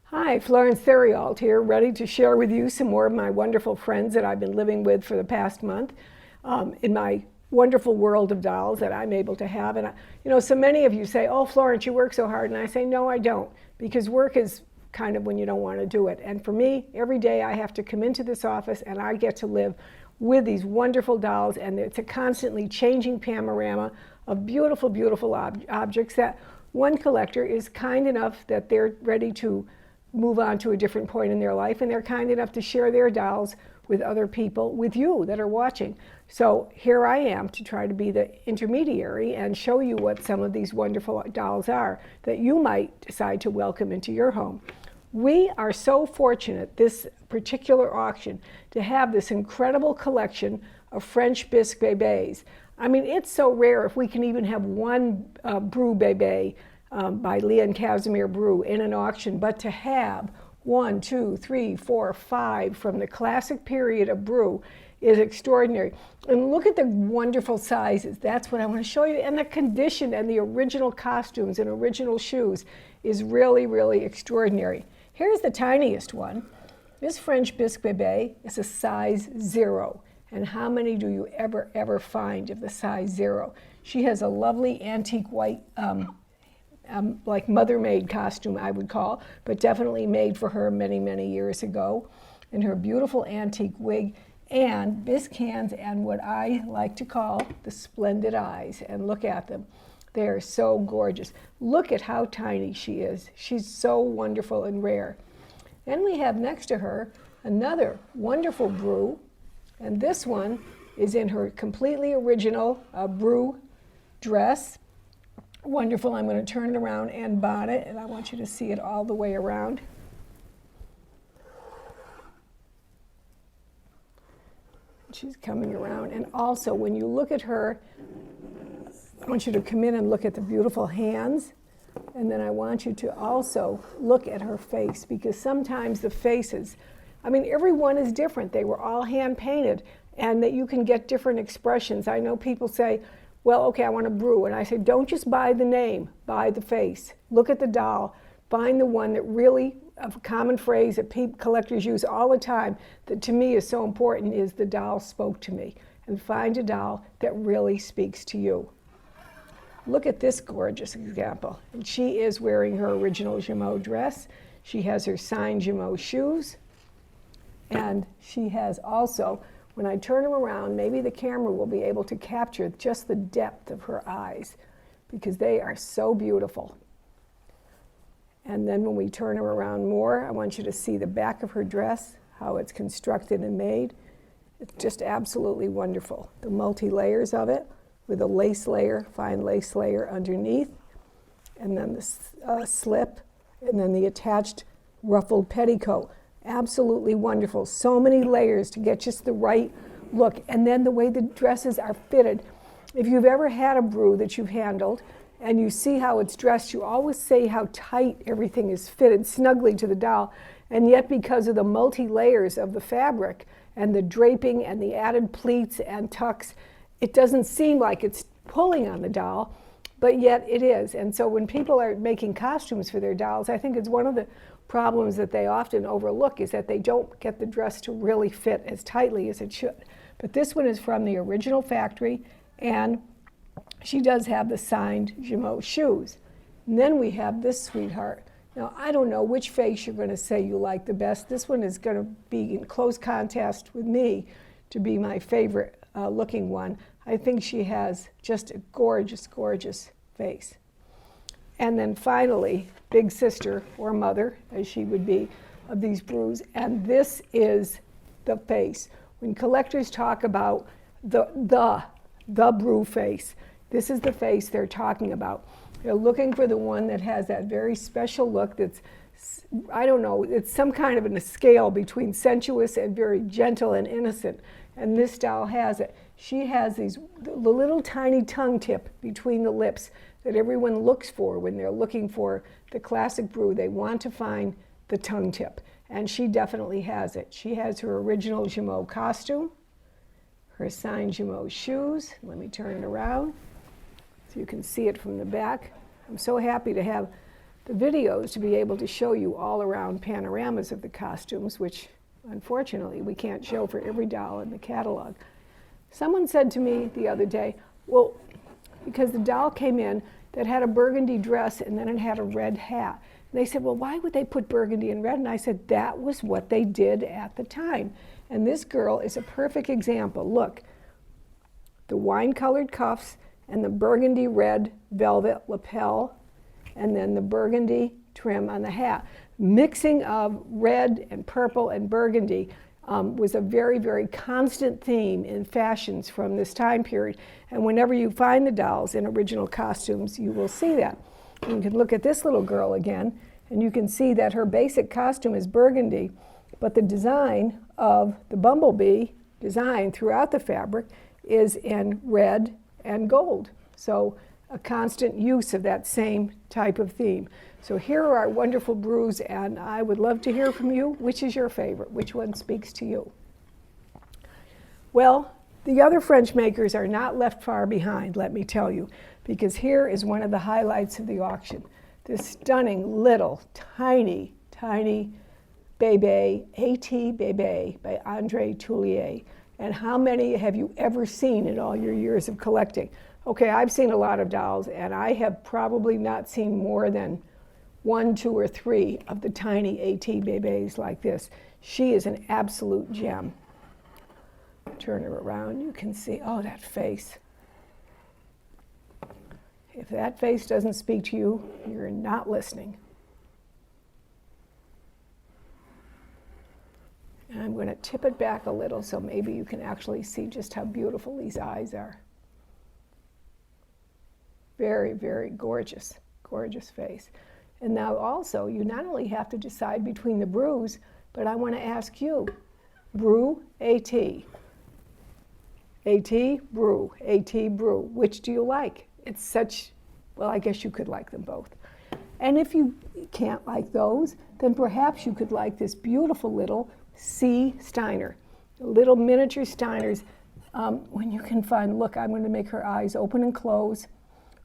Hi, Florence Theriault here, ready to share with you some more of my wonderful friends that I've been living with for the past month in my wonderful world of dolls that I'm able to have. And, so many of you say, oh, Florence, you work so hard. And I say, no, I don't, because work is kind of when you don't want to do it. And for me, every day I have to come into this office and I get to live with these wonderful dolls. And it's a constantly changing panorama of beautiful, beautiful objects that one collector is kind enough that they're ready to move on to a different point in their life, and they're kind enough to share their dolls with other people, with you that are watching. So here I am to try to be the intermediary and show you what some of these wonderful dolls are that you might decide to welcome into your home. We are so fortunate, this particular auction, to have this incredible collection of French bisque bébés. I mean, it's so rare if we can even have one Bru bébé by Leon Casimir Bru in an auction, but to have 1, 2, 3, 4, 5 from the classic period of Bru is extraordinary. And look at the wonderful sizes. That's what I want to show you. And the condition and the original costumes and original shoes is really, really extraordinary. Here's the tiniest one. This French bisque bébé is a size 0. And how many do you ever find of the size 0? She has a lovely antique white like mother-made costume, I would call, but definitely made for her many, many years ago. And her beautiful antique wig and bisque hands and what I like to call the splendid eyes. And look at them. They are so gorgeous. Look at how tiny she is. She's so wonderful and rare. Then we have next to her another wonderful Bru, and this one is in her completely original Bru dress. Wonderful. I'm going to turn it around and bonnet, and I want you to see it all the way around. She's coming around. And also, when you look at her, I want you to come in and look at the beautiful hands. And then I want you to also look at her face, because sometimes the faces, I mean, every one is different. They were all hand painted, and that you can get different expressions. I know people say, well, okay, I want a Bru. And I say, don't just buy the name, buy the face. Look at the doll. Find the one that really, a common phrase that collectors use all the time that to me is so important is the doll spoke to me. And find a doll that really speaks to you. Look at this gorgeous example. And she is wearing her original Jumeau dress. She has her signed Jumeau shoes. And she has also, when I turn her around, maybe the camera will be able to capture just the depth of her eyes, because they are so beautiful. And then when we turn her around more, I want you to see the back of her dress, how it's constructed and made. It's just absolutely wonderful. The multi-layers of it with a lace layer, fine lace layer underneath, and then the slip, and then the attached ruffled petticoat. Absolutely wonderful. So many layers to get just the right look. And then the way the dresses are fitted. If you've ever had a Bru that you've handled and you see how it's dressed, you always say how tight everything is fitted snugly to the doll. And yet, because of the multi-layers of the fabric and the draping and the added pleats and tucks, it doesn't seem like it's pulling on the doll, but yet it is. And so when people are making costumes for their dolls, I think it's one of the problems that they often overlook is that they don't get the dress to really fit as tightly as it should. But this one is from the original factory, and she does have the signed Jumeau shoes. And then we have this sweetheart. Now, I don't know which face you're going to say you like the best. This one is going to be in close contrast with me to be my favorite looking one. I think she has just a gorgeous, gorgeous face. And then finally, big sister or mother, as she would be, of these Brus. And this is the face. When collectors talk about the Bru face, this is the face they're talking about. They're looking for the one that has that very special look that's, I don't know, it's some kind of a scale between sensuous and very gentle and innocent. And this doll has it. She has the little tiny tongue tip between the lips that everyone looks for when they're looking for the classic Bru. They want to find the tongue tip, and she definitely has it. She has her original Jumeau costume, her signed Jumeau shoes. Let me turn it around so you can see it from the back. I'm so happy to have the videos to be able to show you all around panoramas of the costumes, which unfortunately we can't show for every doll in the catalog. Someone said to me the other day, well, because the doll came in that had a burgundy dress and then it had a red hat. And they said, well, why would they put burgundy and red? And I said, that was what they did at the time. And this girl is a perfect example. Look, the wine-colored cuffs and the burgundy red velvet lapel, and then the burgundy trim on the hat. Mixing of red and purple and burgundy was a very, very constant theme in fashions from this time period. And whenever you find the dolls in original costumes, you will see that. You can look at this little girl again, and you can see that her basic costume is burgundy, but the design of the bumblebee design throughout the fabric is in red and gold. So a constant use of that same type of theme. So here are our wonderful brews, and I would love to hear from you. Which is your favorite? Which one speaks to you? Well, the other French makers are not left far behind, let me tell you, because here is one of the highlights of the auction. This stunning little, tiny, tiny bébé, A.T. bébé by André Tullier. And how many have you ever seen in all your years of collecting? Okay, I've seen a lot of dolls, and I have probably not seen more than 1, 2, or 3 of the tiny A.T. bébés like this. She is an absolute gem. Turn her around, you can see, oh, that face. If that face doesn't speak to you, you're not listening. And I'm going to tip it back a little so maybe you can actually see just how beautiful these eyes are. Very, very gorgeous, gorgeous face. And now also, you not only have to decide between the brews, but I want to ask you, brew, A.T. A.T., brew, A.T., brew. Which do you like? It's such, well, I guess you could like them both. And if you can't like those, then perhaps you could like this beautiful little C. Steiner, little miniature Steiners. When you can find, look, I'm going to make her eyes open and close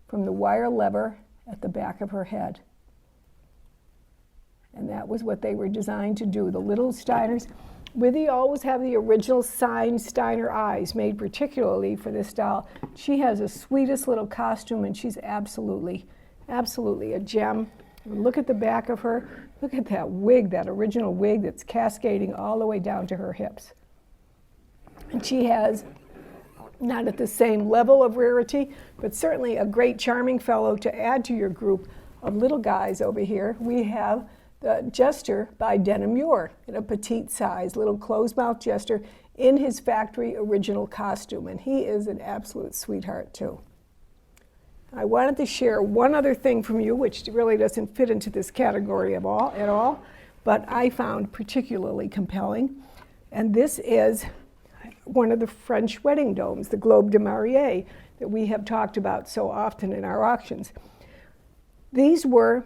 from the wire lever at the back of her head. And that was what they were designed to do. The little Steiners, Withy always have the original signed Steiner eyes made particularly for this doll. She has the sweetest little costume, and she's absolutely, absolutely a gem. Look at the back of her. Look at that wig, that original wig that's cascading all the way down to her hips. And she has, not at the same level of rarity, but certainly a great charming fellow to add to your group of little guys over here. We have the Jester by Denham Muir in a petite size, little closed-mouth Jester in his factory original costume, and he is an absolute sweetheart too. I wanted to share one other thing from you, which really doesn't fit into this category at all, but I found particularly compelling, and this is one of the French wedding domes, the Globe de Mariée, that we have talked about so often in our auctions. These were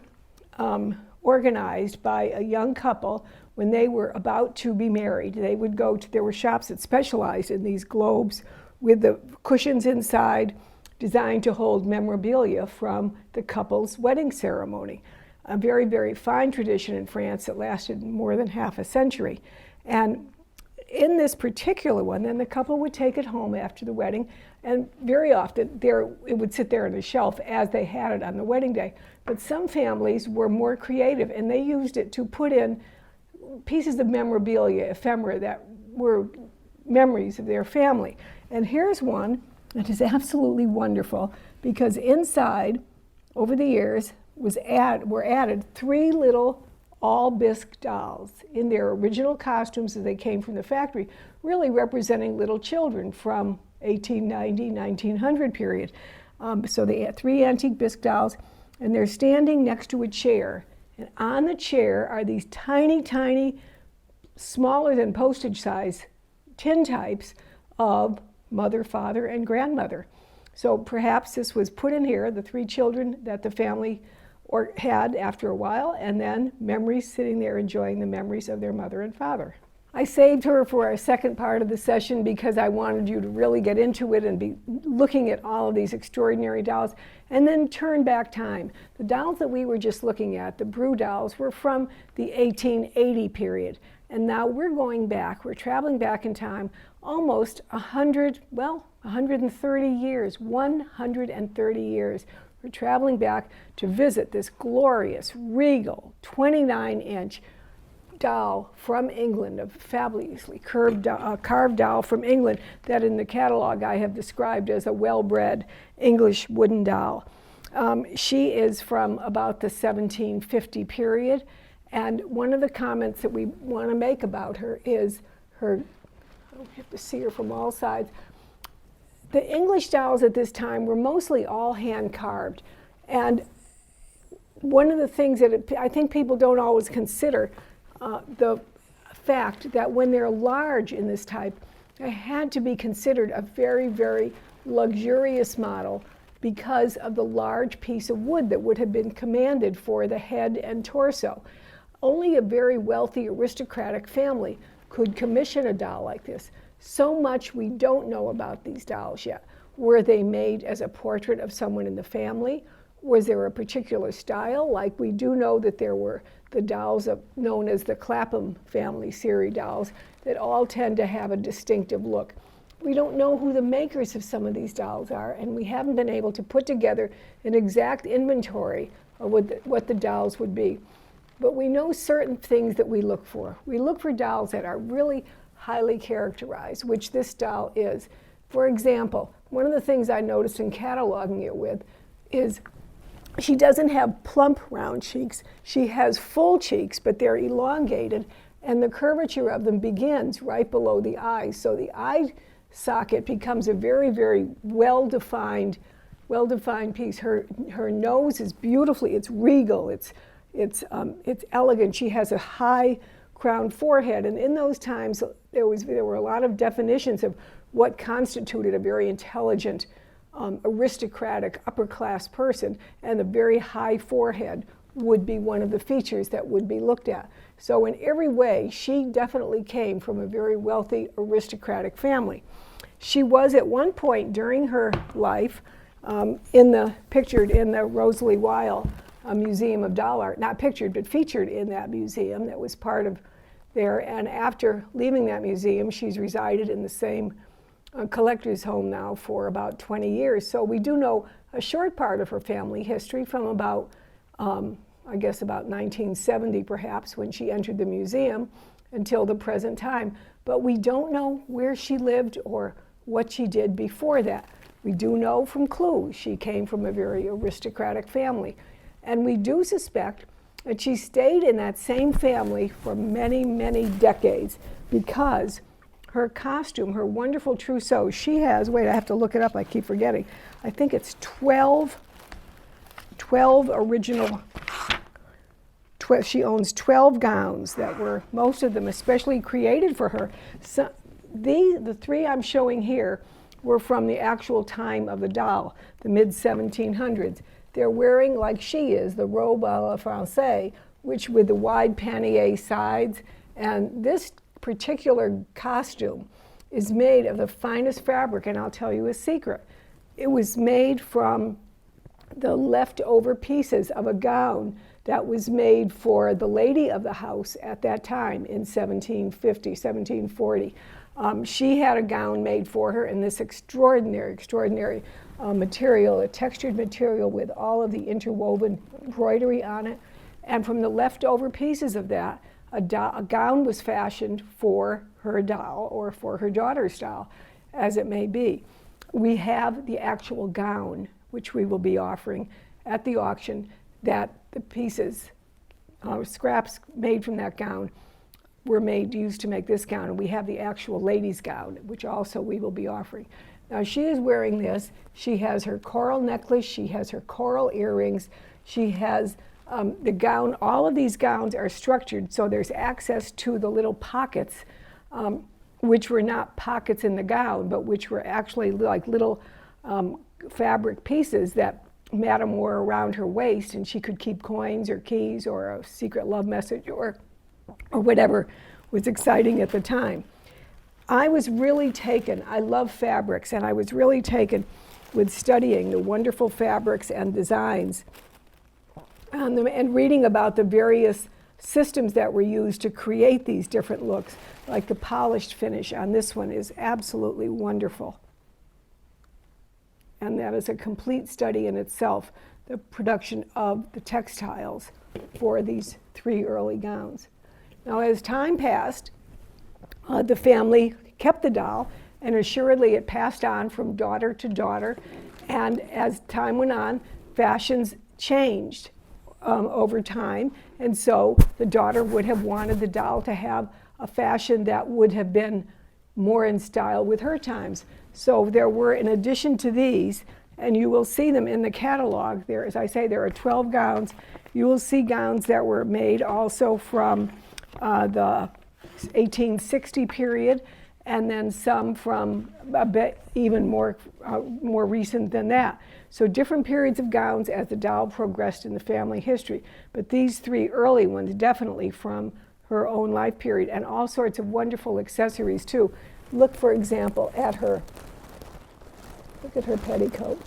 organized by a young couple when they were about to be married. They would go to, there were shops that specialized in these globes with the cushions inside designed to hold memorabilia from the couple's wedding ceremony. A very, very fine tradition in France that lasted more than half a century. And in this particular one, then the couple would take it home after the wedding, and very often it would sit there on the shelf as they had it on the wedding day. But some families were more creative, and they used it to put in pieces of memorabilia, ephemera, that were memories of their family. And here's one that is absolutely wonderful, because inside, over the years, were added 3 little all bisque dolls in their original costumes as they came from the factory, really representing little children from 1890, 1900 period. So they had 3 antique bisque dolls, and they're standing next to a chair. And on the chair are these tiny, tiny, smaller than postage size tin types of mother, father, and grandmother. So perhaps this was put in here, the 3 children that the family had after a while, and then memories sitting there enjoying the memories of their mother and father. I saved her for our second part of the session because I wanted you to really get into it and be looking at all of these extraordinary dolls, and then turn back time. The dolls that we were just looking at, the Brew dolls, were from the 1880 period. And now we're going back, we're traveling back in time almost 130 years, 130 years. We're traveling back to visit this glorious, regal, 29-inch doll from England, a fabulously carved doll from England that in the catalog I have described as a well-bred English wooden doll. She is from about the 1750 period, and one of the comments that we want to make about her is her, you have to see her from all sides. The English dolls at this time were mostly all hand-carved, and one of the things that I think people don't always consider the fact that when they're large in this type, they had to be considered a very, very luxurious model because of the large piece of wood that would have been commanded for the head and torso. Only a very wealthy aristocratic family could commission a doll like this. So much we don't know about these dolls yet. Were they made as a portrait of someone in the family? Was there a particular style? Like we do know that there were the dolls known as the Clapham family series dolls that all tend to have a distinctive look. We don't know who the makers of some of these dolls are, and we haven't been able to put together an exact inventory of what the dolls would be. But we know certain things that we look for. We look for dolls that are really highly characterized, which this doll is. For example, one of the things I noticed in cataloging it with is she doesn't have plump round cheeks. She has full cheeks, but they're elongated, and the curvature of them begins right below the eyes. So the eye socket becomes a very, very well-defined piece. Her nose is beautifully, it's regal, it's elegant. She has a high crowned forehead, and in those times there were a lot of definitions of what constituted a very intelligent, aristocratic, upper-class person, and the very high forehead would be one of the features that would be looked at. So in every way, she definitely came from a very wealthy, aristocratic family. She was at one point during her life pictured in the Rosalie Weil Museum of Doll Art, not pictured, but featured in that museum that was part of there. And after leaving that museum, she's resided in the same collector's home now for about 20 years. So we do know a short part of her family history from about, I guess about 1970 perhaps, when she entered the museum, until the present time. But we don't know where she lived or what she did before that. We do know from clues she came from a very aristocratic family. And we do suspect that she stayed in that same family for many, many decades because her costume, her wonderful trousseau, she has, wait, I have to look it up, I keep forgetting. I think it's 12 original, she owns 12 gowns that were, most of them especially created for her. So the three I'm showing here were from the actual time of the doll, the mid-1700s. They're wearing, like she is, the robe à la Française, which with the wide pannier sides. And this particular costume is made of the finest fabric, and I'll tell you a secret. It was made from the leftover pieces of a gown that was made for the lady of the house at that time in 1750, 1740. She had a gown made for her in this extraordinary material, a textured material with all of the interwoven embroidery on it. And from the leftover pieces of that, a gown was fashioned for her doll or for her daughter's doll, as it may be. We have the actual gown, which we will be offering at the auction, that the pieces, scraps made from that gown were used to make this gown. And we have the actual lady's gown, which also we will be offering. Now she is wearing this. She has her coral necklace. She has her coral earrings. She has the gown. All of these gowns are structured so there's access to the little pockets, which were not pockets in the gown, but which were actually like little fabric pieces that Madame wore around her waist, and she could keep coins or keys or a secret love message or whatever was exciting at the time. I was really taken, I love fabrics, and I was really taken with studying the wonderful fabrics and designs on them and reading about the various systems that were used to create these different looks, like the polished finish on this one is absolutely wonderful. And that is a complete study in itself, the production of the textiles for these 3 early gowns. Now, as time passed, the family kept the doll, and assuredly it passed on from daughter to daughter. And as time went on, fashions changed over time. And so the daughter would have wanted the doll to have a fashion that would have been more in style with her times. So there were, in addition to these, and you will see them in the catalog, there, as I say, there are 12 gowns. You will see gowns that were made also from the 1860 period, and then some from a bit even more recent than that. So different periods of gowns as the doll progressed in the family history. But these 3 early ones definitely from her own life period, and all sorts of wonderful accessories too. Look, for example, at her, look at her petticoat,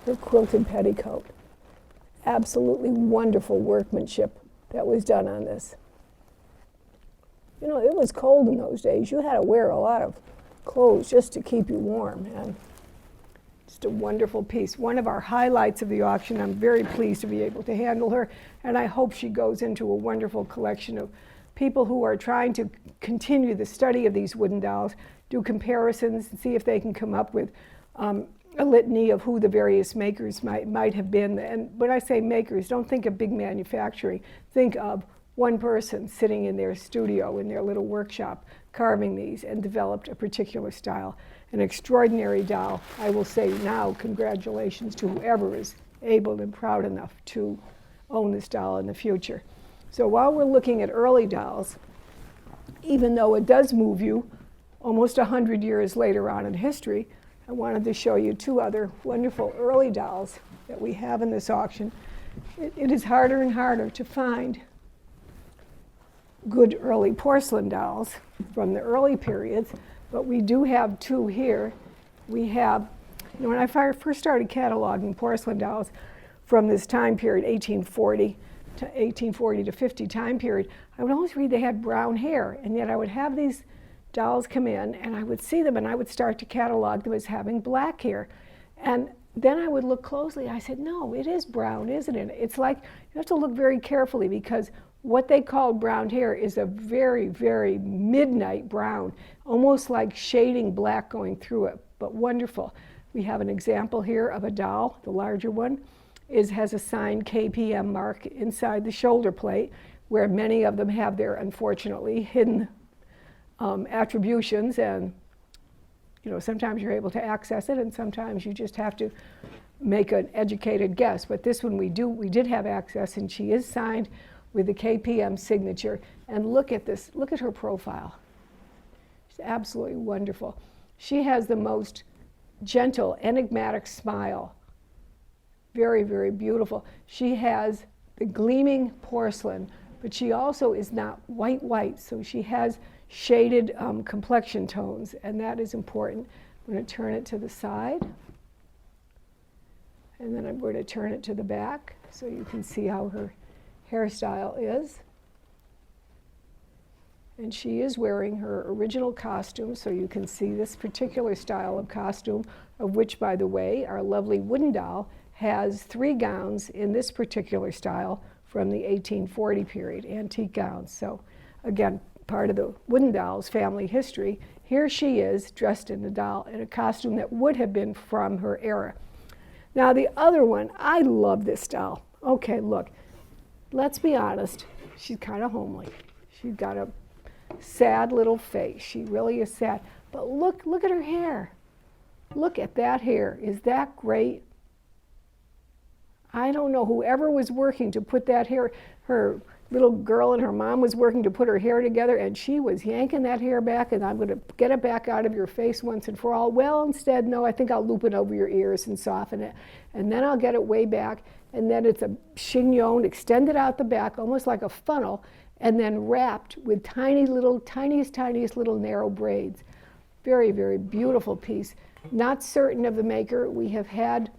her quilted petticoat. Absolutely wonderful workmanship that was done on this. You know, it was cold in those days. You had to wear a lot of clothes just to keep you warm. And just a wonderful piece. One of our highlights of the auction. I'm very pleased to be able to handle her, and I hope she goes into a wonderful collection of people who are trying to continue the study of these wooden dolls, do comparisons, and see if they can come up with a litany of who the various makers might have been. And when I say makers, don't think of big manufacturing. Think of one person sitting in their studio, in their little workshop, carving these and developed a particular style. An extraordinary doll. I will say now, congratulations to whoever is able and proud enough to own this doll in the future. So while we're looking at early dolls, even though it does move you almost 100 years later on in history, I wanted to show you 2 other wonderful early dolls that we have in this auction. It is harder and harder to find good early porcelain dolls from the early periods, but we do have 2 here. We have, you know, when I first started cataloging porcelain dolls from this time period, 1840 to 50 time period, I would always read they had brown hair, and yet I would have these dolls come in and I would see them and I would start to catalog them as having black hair. And then I would look closely. I said, no, it is brown, isn't it? It's like, you have to look very carefully, because what they call brown hair is a very, very midnight brown, almost like shading black going through it, but wonderful. We have an example here of a doll. The larger one has a signed KPM mark inside the shoulder plate, where many of them have their, unfortunately, hidden attributions, and you know, sometimes you're able to access it and sometimes you just have to make an educated guess. But this one we did have access, and she is signed with the KPM signature. And look at this, look at her profile. She's absolutely wonderful. She has the most gentle, enigmatic smile. Very, very beautiful. She has the gleaming porcelain, but she also is not white, so she has shaded complexion tones, and that is important. I'm going to turn it to the side, and then I'm going to turn it to the back so you can see how her hairstyle is. And she is wearing her original costume, so you can see this particular style of costume, of which, by the way, our lovely wooden doll has 3 gowns in this particular style from the 1840 period, antique gowns. So again, part of the wooden doll's family history. Here she is dressed in a costume that would have been from her era. Now the other one, I love this doll. Okay, look, let's be honest, she's kind of homely. She's got a sad little face. She really is sad. But look at her hair. Look at that hair. Is that great? I don't know, whoever was working to put that hair, her little girl and her mom was working to put her hair together, and she was yanking that hair back, and I'm going to get it back out of your face once and for all. Well, instead, no, I think I'll loop it over your ears and soften it, and then I'll get it way back, and then it's a chignon extended out the back, almost like a funnel, and then wrapped with tiniest little narrow braids. Very, very beautiful piece. Not certain of the maker. We have had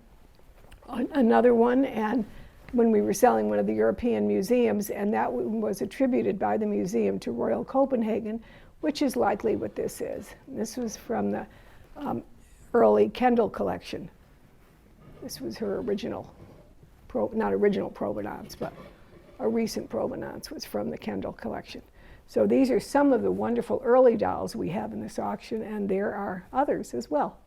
another one, and when we were selling one of the European museums, and that was attributed by the museum to Royal Copenhagen, which is likely what this is. This was from the early Kendall collection. This was her original, not original provenance, but a recent provenance was from the Kendall collection. So these are some of the wonderful early dolls we have in this auction, and there are others as well.